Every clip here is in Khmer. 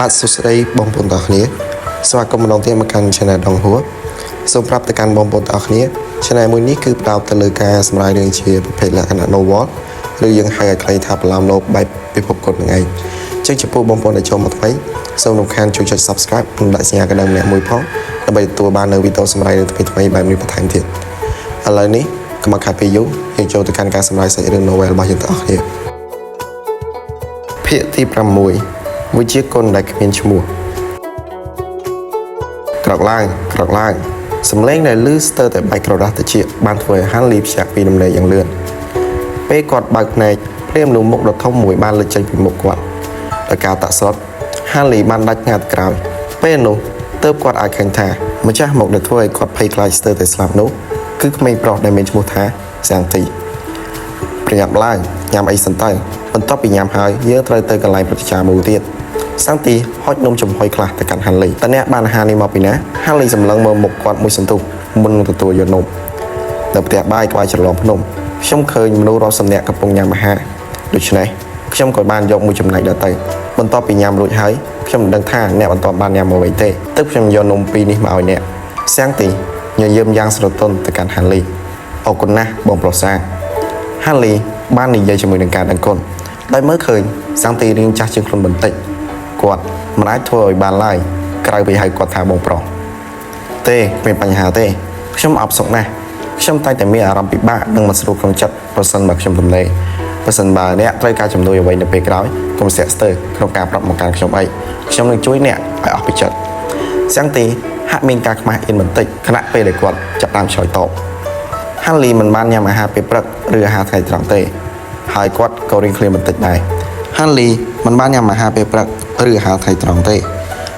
បាទសួស្តីបងប្អូនទាំងអស់គ្នាស្វាគមន៍ម្ដងទៀតមកកាន់ Channel ដងហួរសូមប្រាប់ទៅកាន់បងប្អូនទាំងអស់គ្នា Channel មួយនេះគឺផ្ដោតទៅលើការសម្រាយរឿងជាប្រភេទលក្ខណៈ novel ឬយើងហៅឲ្យខ្លីថាប្រឡំលោកបែបពិភពកុដនឹងឯងចឹងចំពោះបងប្អូនដែលចូលមកថ្មីសូមរំខានជួយចុច Subscribe និងដាក់សញ្ញាកណ្ដឹងម្នាក់មួយផងដើម្បីទទួលបាននូវវីដេអូសម្រាយរឿងថ្មីៗបែបនេះបន្ថែមទៀតឥឡូវនេះកុំខាត់ពេលយូរយើងចូលទៅកាន់ការសម្រាយសាច់រឿង novel របស់យើងទាំងអស់គ្នាភាគទី6 វិជាគុណដែលគ្មានឈ្មោះក្រោកឡើងសំឡេងដែលលឺស្ទើរតែបែកក្រដាស់ត្រចៀកបានធ្វើឲ្យហាន់លីភ្ញាក់ពីដំណេកយ៉ាងលឿនពេលគាត់បើកភ្នែកព្រាមនឹងមុខដ៏ធំមួយបានលេចចេញពីមុខគាត់ដោយការតាក់ស្រុតហាន់លីបានដាច់ងាត់ក្រោយពេលនោះទើបគាត់អាចឃើញថាម្ចាស់មុខដែលធ្វើឲ្យគាត់ភ័យខ្លាចស្ទើរតែស្លាប់នោះគឺក្មេងប្រុសដែលមានឈ្មោះថាសាំងទីប្រញាប់ឡើងញ៉ាំអីសិនទៅបន្ទាប់ពីញ៉ាំហើយយើងត្រូវទៅកន្លែងប្រតិចាមូទៀតសាំងទីហុចនំចំហុយខ្លះទៅកាន់ហាន់លីតើអ្នកបានអាហារនេះមកពីណាហាន់លីសម្លឹងមើលមុខគាត់មួយសន្ទុះមុននឹងទទួលយកនំនៅផ្ទះបាយក្បែរច្រឡំភ្នំខ្ញុំឃើញមនុស្សរាប់សិបនាក់កំពុងញ៉ាំអាហារដូច្នេះខ្ញុំក៏បានយកមួយចំណែកដល់ទៅបន្ទាប់ពីញ៉ាំរួចហើយខ្ញុំមិនដឹងថាអ្នកបន្តបានញ៉ាំមកវិញទេទើបខ្ញុំយកនំពីរនេះមកឲ្យអ្នកសាំងទីញញឹមយ៉ាងស្រទន់ទៅកាន់ហាន់លីអរគុណណាស់បងប្រុសសាហាន់លីបាននិយាយជាមួយនឹងការដឹងគុណដោយមើលឃើញសាំងទីរៀងចាស់ជាងខ្លួនបន្តិចគាត់មិនអាចធ្វើឲ្យបានឡើយក្រៅពីហៅគាត់ថាបងប្រុសទេគ្មានបញ្ហាទេខ្ញុំអបសុខណាស់ខ្ញុំតែងតែមានអារម្មណ៍ពិបាកនិងមិនស្រួលក្នុងចិត្តប្រសិនបើខ្ញុំទំនេរប្រសិនបើអ្នកត្រូវការជំនួយអ្វីនៅពេលក្រោយកុំស្ទាក់ស្ទើរក្នុងការប្រាប់មកកាន់ខ្ញុំអីខ្ញុំនឹងជួយអ្នកឲ្យអស់ពីចិត្តសាំងទីហាក់មានការខ្មាស់អៀនបន្តិចខណៈពេលដែលគាត់ចាប់តាមឆ្លើយតបហាន់លីមិនបានញ៉ាំអាហារពេលព្រឹកឬអាហារថ្ងៃត្រង់ទេហើយគាត់ក៏រៀងឃ្លានបន្តិចដែរហាន់លីមិនបានញ៉ាំអាហារពេលព្រឹកឬអាហារថ្ងៃត្រង់ទេ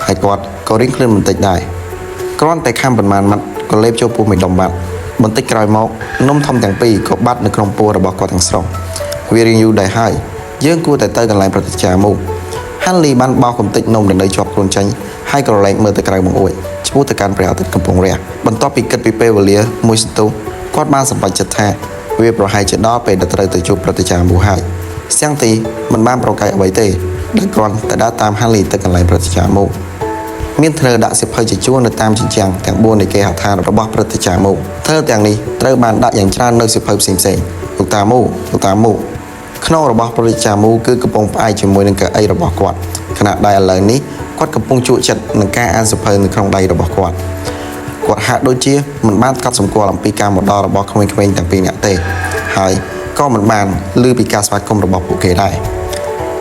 ហើយគាត់ក៏រៀងឃ្លានបន្តិចដែរគ្រាន់តែខំប៉ុន្មានម៉ាត់ក៏លេបចូលពោះមួយដុំបាត់បន្តិចក្រោយមកនំធំទាំងពីរក៏បាត់នៅក្នុងពោះរបស់គាត់ទាំងស្រុងវារៀងយូរដែរហើយយើងគួរតែទៅកន្លែងប្រតិចាមូហាន់លីបានបោះកំទេចនំដែលនៅជាប់ខ្លួនចេញហើយក៏លែងមើលទៅក្រៅបង្អួចឆ្ពោះទៅកាន់ព្រះអាទិត្យកំពុងរះបន្ទាប់ពីគិតពីពេលវេលាមួយសន្ទុះគាត់បានសម្រេចចិត្តថាវាប្រហែលជាដល់ពេលដែលត្រូវទៅជួបប្រតិចាមូហើយសាំងទីមិនបានប្រកែកអ្វីទេដែលគ្រាន់តែដើរតាមហាន់លីទៅកន្លែងប្រតិចាមូមានធ្នើដាក់សិភៅជាជួរនៅតាមជញ្ជាំងទាំង4នៃគេហដ្ឋានរបស់ប្រតិចាមូធ្នើទាំងនេះត្រូវបានដាក់យ៉ាងច្រើននៅសិភៅផ្សេងៗលោកតាមូខ្នងរបស់ប្រតិចាមូគឺកំពុងផ្អែកជាមួយនឹងកៅអីរបស់គាត់ខណៈដែលឥឡូវនេះគាត់កំពុងជក់ចិត្តនឹងការអានសិភៅនៅក្នុងដៃរបស់គាត់ហាក់ដូចជាមិនបានកត់សម្គាល់អំពីការមកដល់របស់ក្មេងៗទាំងពីរនាក់ទេហើយក៏មិនបានឮពីការស្វាគមន៍របស់ពួកគេដែរ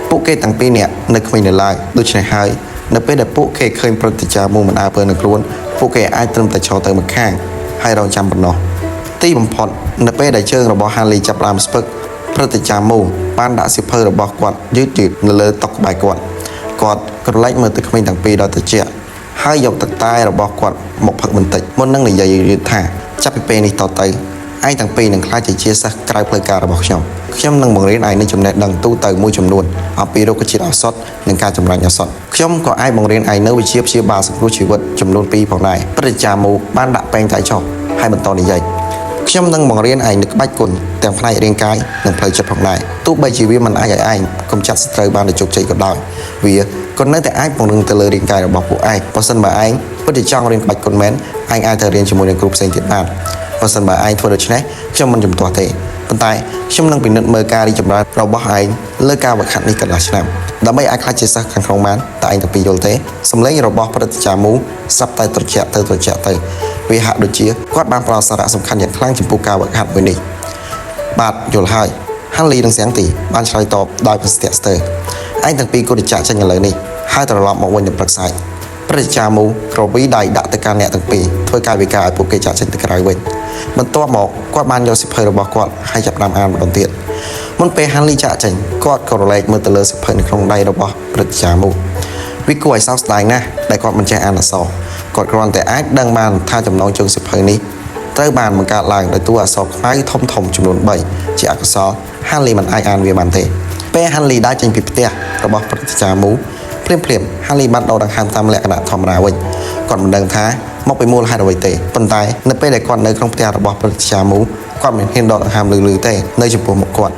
ពួកគេទាំងពីរនាក់នៅគ្មាននៅឡើយដូច្នេះហើយនៅពេលដែលពួកគេឃើញប្រតិចាមូមិនអើពើនឹងខ្លួនពួកគេអាចត្រឹមតែឈរទៅម្ខាងហើយរងចាំប៉ុណ្ណោះទីបំផុតនៅពេលដែលជើងរបស់ហាន់លីចាប់ផ្ដើមស្ពឹកប្រតិចាមូបានដាក់សៀវភៅរបស់គាត់យឺតនៅលើតុក្បែរគាត់ក្រឡេកមើលទៅក្មេងទាំងពីរដល់ត្រជាក់ហើយយកទឹកតែរបស់គាត់មកផឹកបន្តិចមុននឹងនិយាយយឺតថាចាប់ពីពេលនេះតទៅឯងទាំងពីរនឹងក្លាយជាសិស្សក្រៅផ្លូវការរបស់ខ្ញុំនឹងបង្រៀនឯងនូវចំណេះដឹងទូទៅមួយចំនួនអំពីរុក្ខជាតិឱសថនិងការចម្រាញ់ឱសថខ្ញុំក៏អាចបង្រៀនឯងនូវវិជ្ជាព្យាបាលសង្គ្រោះជីវិតចំនួន2ផងដែរប្រតិចាមូបានដាក់ពេងតែចុះហើយបន្តនិយាយខ្ញុំនឹងបង្រៀនឯងនូវក្បាច់គុណទាំងផ្នែករាងកាយនិងផ្លូវចិត្តផងដែរទោះបីជាវាមិនអាចឲ្យឯងកំចាត់សត្រូវបានដោយជោគជ័យក៏ដោយវាក៏នៅតែអាចពង្រឹងទៅលើរាងកាយរបស់ពួកឯងបើសិនបើឯងពិតជាចង់រៀនក្បាច់គុណមែនឯងអាចទៅរៀនជាមួយនឹងគ្រូផ្សេងទៀតបានបើសិនបើឯងធ្វើដូច្នេះខ្ញុំមិនជំទាស់ទេប៉ុន្តែខ្ញុំនឹងពិនិត្យមើលការរីកចម្រើនរបស់ឯងលើការវឹកហាត់នេះកន្លះឆ្នាំដើម្បីអាចក្លាយជាសិស្សខាងក្នុងបានតែឯងទាំងពីរយល់ទេសម្លេងរបស់ប្រតិចាមូស្រាប់តែត្រជាក់ទៅវាហាក់ដូចជាគាត់បានផ្ដល់សារៈសំខាន់យ៉ាងខ្លាំងចំពោះការវឹកហាត់មួយនេះបាទយល់ហើយហាន់លីនិងសាំងទីបានឆ្លើយតបដោយប្រស្ទាក់ស្ទើរឯងទាំងពីរគួរតែចាក់ចេញឥឡូវនេះហើយត្រឡប់មកវិញទៅព្រឹកស្អែកប្រតិចាមូក្រវីដៃដាក់ទៅកាន់អ្នកទាំងពីរធ្វើកាយវិការឲ្យពួកគេចាក់ចេញទៅក្រៅវិញបន្ទាប់មកគាត់បានយកសៀវភៅរបស់គាត់ហើយចាប់ផ្ដើមអានម្ដងទៀតមុនពេលហាន់លីចាក់ចេញគាត់ក៏រលែកមើលទៅលើសៀវភៅនៅក្នុងដៃរបស់ប្រតិចាមូវាគួរឲ្យសោកស្ដាយណាស់ដែលគាត់មិនចេះអានអក្សរគាត់គ្រាន់តែអាចដឹងបានថាចំណងជើងសៀវភៅនេះត្រូវបានបង្កើតឡើងដោយតួអក្សរខ្មៅធំចំនួន3ជាអក្សរហាន់លីមិនអាចអានវាបានទេពេលហាន់លីដើរចេញពីផ្ទះរបស់ប្រតិចាមូភ្លាមហាន់លីបានដកដង្ហើមតាមលក្ខណៈធម្មតាវិញគាត់មិនដឹងថាមកពីមូលហេតុអ្វីទេប៉ុន្តែនៅពេលដែលគាត់នៅក្នុងផ្ទះរបស់ប្រតិចាមូគាត់មិនហ៊ានដកដង្ហើមលឺទេនៅចំពោះមុខគាត់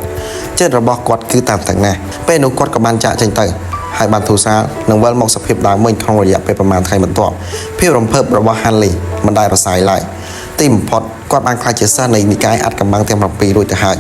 ចិត្តរបស់គាត់គឺតាមទាំងណាស់ពេលនោះគាត់ក៏បានចាក់ចេញទៅ ហើយបានទូសារនឹងវិលមកសភាពដើមវិញក្នុងរយៈពេលប្រមាណថ្ងៃបន្ទាប់ភាពរំភើបរបស់ Hanley មិនដែលរសាយឡើយទីបំផុតគាត់បានក្លាយជាសិស្សនៃនិកាយអាថ៌កំបាំងទាំង7រួចទៅហើយ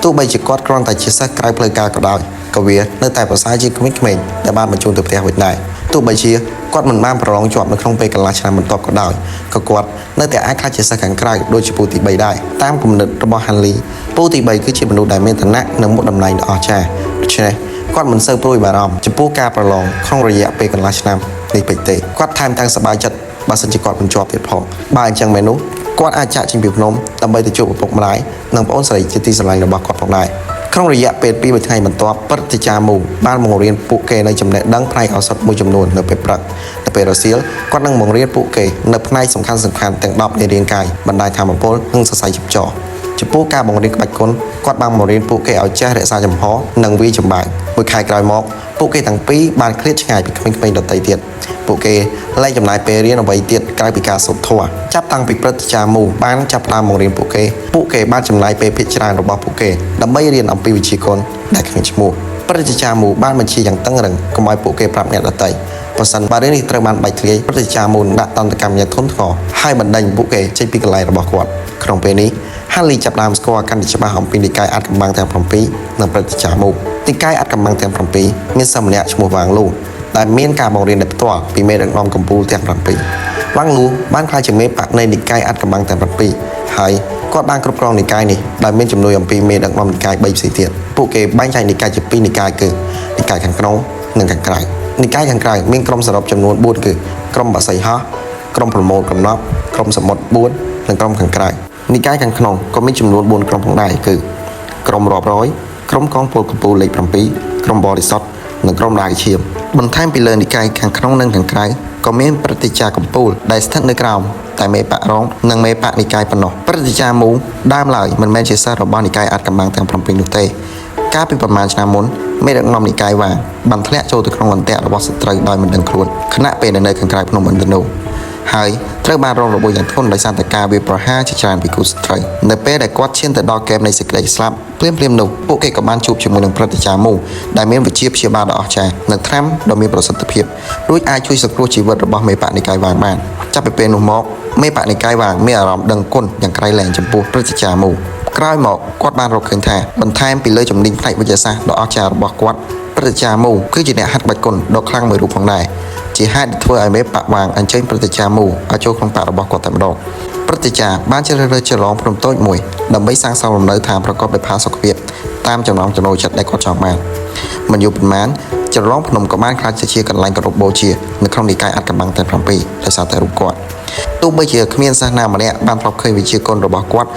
ទោះបីជាគាត់គ្រាន់តែជាសិស្សក្រៅផ្លូវការក៏ដោយក៏វានៅតែប្រសើរជាងក្មេងៗដែលបានបញ្ជូនទៅផ្ទះវិញដែរទោះបីជាគាត់មិនបានប្រឡងជាប់នៅក្នុងពេលកន្លះឆ្នាំបន្ទាប់ក៏ដោយក៏គាត់នៅតែអាចក្លាយជាសិស្សខាងក្រៅដូចជាពូទី3ដែរតាមគំនិតរបស់ Hanley ពូទី3គឺជាមនុស្សដែលមានឋានៈនិងមុខតំណែងដ៏អស្ចារ្យដូច្នេះគាត់មិនសូវព្រួយបារម្ភចំពោះការប្រឡងក្នុងរយៈពេលកន្លះឆ្នាំនេះពេកទេគាត់ថែមទាំងសប្បាយចិត្តបើសិនជាគាត់មិនជាប់ទៀតផងបើអញ្ចឹងមែននោះគាត់អាចចាក់ចេញពីភ្នំដើម្បីទៅជួបឪពុកម្ដាយនិងប្អូនស្រីជាទីស្រឡាញ់របស់គាត់ផងដែរក្នុងរយៈពេល2ថ្ងៃបន្ទាប់ព្រឹទ្ធាចារ្យមូបានបង្រៀនពួកគេនៅចំណេះដឹងផ្នែកឱសថមួយចំនួននៅពេលព្រឹកទៅពេលរសៀលគាត់នឹងបង្រៀនពួកគេនៅផ្នែកសំខាន់ទាំង10នៃរាងកាយបណ្ដាញធម៌ពលនិងសរសៃជិបចរចំពោះការបង្រៀនក្បាច់គុណគាត់បានបង្រៀនពួកគេឲ្យចេះរក្សាចំហនិងវាយចម្បាំងមួយខែក្រោយមកពួកគេទាំងពីរបានឃ្លាតឆ្ងាយពីក្មេងៗដទៃទៀតពួកគេលែងចំណាយពេលរៀនអ្វីទៀតក្រៅពីការសូត្រធម៌ចាប់តាំងពីព្រឹទ្ធាចារ្យមូបានចាប់ផ្ដើមបង្រៀនពួកគេបានចំណាយពេលភាគច្រើនរបស់ពួកគេដើម្បីរៀនអំពីវិជ្ជាគុណដែលគ្មានឈ្មោះព្រឹទ្ធាចារ្យមូបានបញ្ជាយ៉ាងតឹងរ៉ឹងកុំឲ្យពួកគេប្រាប់អ្នកដទៃបើសិនបើរឿងនេះត្រូវបានបែកធ្លាយព្រឹទ្ធាចារ្យមូដាក់តន្តកម្មយ៉ាងធ្ងន់ធ្ងរហើយបណ្ដេញពួកគេចេញពីកន្លែងរបស់គាត់ក្នុងពេលនេះHanley ចាប់ផ្ដើមស្គាល់កាន់តែច្បាស់អំពីនិកាយអាថ៌កំបាំងទាំង7និងព្រឹទ្ធាចារ្យមូនិកាយអាថ៌កំបាំងទាំង7មានសិស្សម្នាក់ឈ្មោះវ៉ាងលូដែលមានការបង្រៀនដោយផ្ទាល់ពីមេដឹកនាំកម្ពុជាទាំង7វ៉ាងលូបានក្លាយជាមេបកនៃនិកាយអាថ៌កំបាំងទាំង7ហើយគាត់បានគ្រប់គ្រងនិកាយនេះដោយមានជំនួយអំពីមេដឹកនាំនិកាយ3ផ្សេងទៀតពួកគេបែងចែកនិកាយជា2និកាយគឺនិកាយខាងក្នុងនិងខាងក្រៅនិកាយខាងក្រៅមានក្រុមសរុបចំនួន4គឺក្រុមបក្សីហោះក្រុមប្រមូលកំណប់ក្រុមសមុទ្រ4និងក្រុមខាងក្រៅនិកាយខាងក្នុងក៏មានចំនួន4ក្រុមផងដែរគឺក្រុមរាប់រយក្រុមកងពលកម្ពុជាលេខ7ក្រុមបរិសុទ្ធនិងក្រុមដាវឈាមបន្ថែមពីលើនិកាយខាងក្នុងនិងខាងក្រៅក៏មានព្រឹទ្ធាចារ្យកម្ពុជាដែលស្ថិតនៅក្រោមតែមេបករងនិងមេបកនិកាយប៉ុណ្ណោះព្រឹទ្ធាចារ្យមូដើមឡើយមិនមែនជាសិស្សរបស់និកាយអាថ៌កំបាំងទាំង7នោះទេកាលពីប្រមាណឆ្នាំមុនមេដឹកនាំនិកាយវ៉ាងបានធ្លាក់ចូលទៅក្នុងអន្ទាក់របស់សត្រូវដោយមិនដឹងខ្លួនខណៈពេលនៅខាងក្រៅភ្នំឥន្ទនូហើយត្រូវបានរងរបួសយ៉ាងធ្ងន់ដោយសារតែការវាយប្រហារជាច្រើនពីគូសត្រូវនៅពេលដែលគាត់ឈានទៅដល់កែមនៃសេចក្តីស្លាប់ភ្លាមនោះពួកគេក៏បានជួបជាមួយនឹងព្រឹទ្ធាចារ្យមូដែលមានវិជ្ជាព្យាបាលដ៏អស្ចារ្យនិងថ្នាំដ៏មានប្រសិទ្ធភាពរួចអាចជួយសង្គ្រោះជីវិតរបស់មេបកនិកាយវ៉ាងបានចាប់ពីពេលនោះមកមេបកនិកាយវ៉ាងមានអារម្មណ៍ដឹងគុណយ៉ាងក្រៃលែងចំពោះព្រឹទ្ធាចារ្យមូក្រោយមកគាត់បានរកឃើញថាបន្ថែមពីលើជំនាញផ្នែកវិទ្យាសាស្ត្រដ៏អស្ចារ្យរបស់គាត់ព្រឹទ្ធាចារ្យមូគឺជាអ្នកហាត់ក្បាច់គុណដ៏ខ្លាំងមួយរូបផងដែរជាហេតុដែលធ្វើឲ្យមេបកវ៉ាងអញ្ជើញព្រឹទ្ធាចារ្យមូឲ្យចូលក្នុងបករបស់គាត់តែម្ដងព្រឹទ្ធាចារ្យបានជ្រើសរើសច្រឡងភ្នំតូចមួយដើម្បីសាងសង់លំនៅឋានប្រកបដោយផាសុកភាពតាមចំណង់ចំណូលចិត្តដែលគាត់ចង់បានមិនយូរប៉ុន្មានច្រឡងភ្នំក៏បានក្លាយជាកន្លែងគោរពបូជានៅក្នុងនិកាយអាថ៌កំបាំងទាំង7ដោយសារតែរូបគាត់ទោះបីជាគ្មានសិស្សណាម្នាក់បានធ្លាប់ឃើញវិជ្ជាគុណរបស់គាត់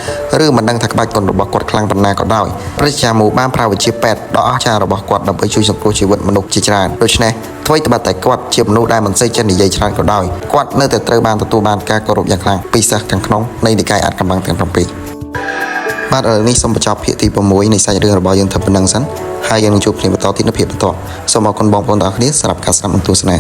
ឬមិនដឹងថាក្បាច់គុណរបស់គាត់ខ្លាំងប៉ុណ្ណាក៏ដោយព្រឹទ្ធាចារ្យមូបានប្រើវិជ្ជាពេទ្យដ៏អស្ចារ្យរបស់គាត់ដើម្បីជួយសង្គ្រោះជីវិតមនុស្សជាច្រើនដូច្នេះអ្វីត្បិតតែគាត់ជាមនុស្សដែលមិនសូវចេះនិយាយច្រើនក៏ដោយគាត់នៅតែត្រូវបានទទួលបានការគោរពយ៉ាងខ្លាំងពីសិស្សទាំងក្នុងនៃនិកាយអាថ៌កំបាំងទាំង7បាទឥឡូវនេះសូមបញ្ចប់ភាគទី6នៃសាច់រឿងរបស់យើងតែប៉ុណ្្នឹងសិនហើយយើងនឹងជួបគ្នាបន្តទៀតនៅភាគបន្តសូមអរគុណបងប្អូនទាំងអស់គ្នាសម្រាប់ការស្ដាប់និងទស្សនា